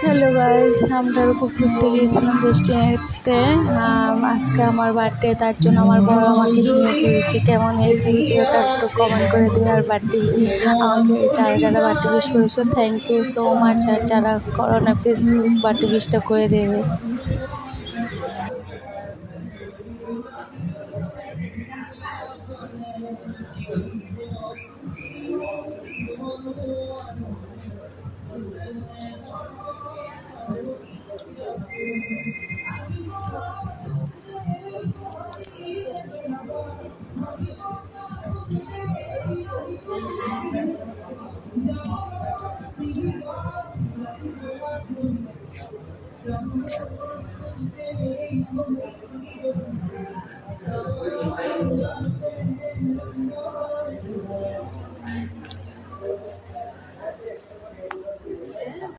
Hello guys, আমরা উপর ঘুরতে গিয়েছিলাম বৃষ্টিতে। আজকে আমার বার্থডে, তার জন্য আমার বড় আমাকে নিয়ে ঘুরেছে। কেমন হয়েছে ভিডিওটা একটু কমেন্ট করে দেবে। আর বার্থডে আমাকে যারা যারা বার্থডে উইশ করেছো, থ্যাংক ইউ সো মাচ। আর যারা করো না, প্লিজ বার্থডে উইশটা করে দেবে।